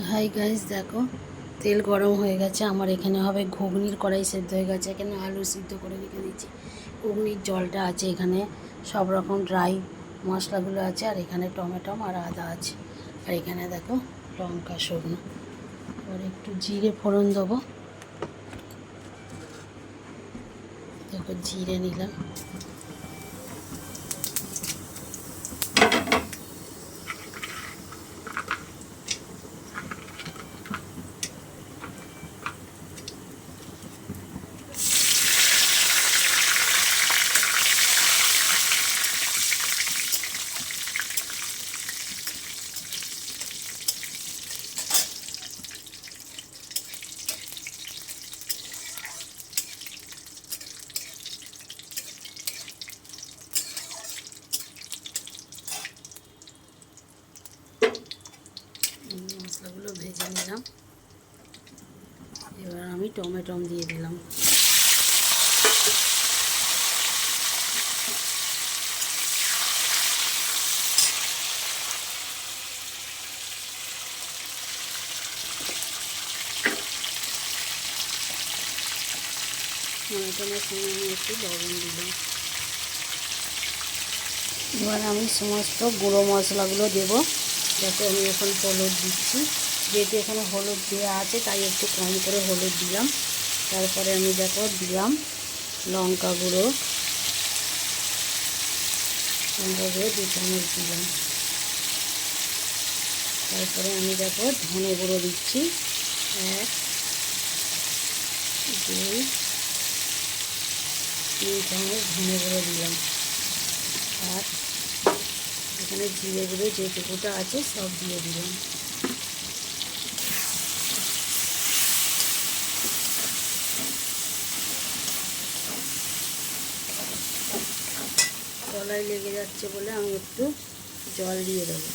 Hi guys, দেখো তেল গরম হয়ে গেছে। আমার এখানে হবে ঘুগনির কড়াই সেদ্ধ হয়ে গেছে। এখানে আলু সিদ্ধ করে রেখে দিয়েছি। ঘুগনির জলটা আছে, এখানে সব রকম ড্রাই মশলাগুলো আছে, আর এখানে টমেটো আর আদা আছে, আর এখানে দেখো লঙ্কা শুকনো। এবার একটু জিরে ফোড়ন দেবো। দেখো জিরে নিলাম। মশলাগুলো ভেজে নিলাম। এবার আমি টমেটো দিয়ে দিলাম। টমেটোর সঙ্গে আমি একটু লবণ দিলাম। এবার আমি সমস্ত গুঁড়ো মশলাগুলো দেবো। যাতে আমি এখন হলুদ দিচ্ছি, যেহেতু এখানে হলুদ দেওয়া আছে তাই একটু কম করে হলুদ দিলাম। তারপরে আমি দেখো দিলাম লঙ্কা গুঁড়ো 2 চামচ দিলাম। তারপরে আমি দেখো ধনে গুঁড়ো দিচ্ছি 1 2 3 চামচ ধনে গুঁড়ো দিলাম। আর এখানে জিরে গুঁড়ো যেটুকুটা আছে সব দিয়ে দিলাম। তলায় লেগে যাচ্ছে বলে আমি একটু জল দিয়ে দেবো।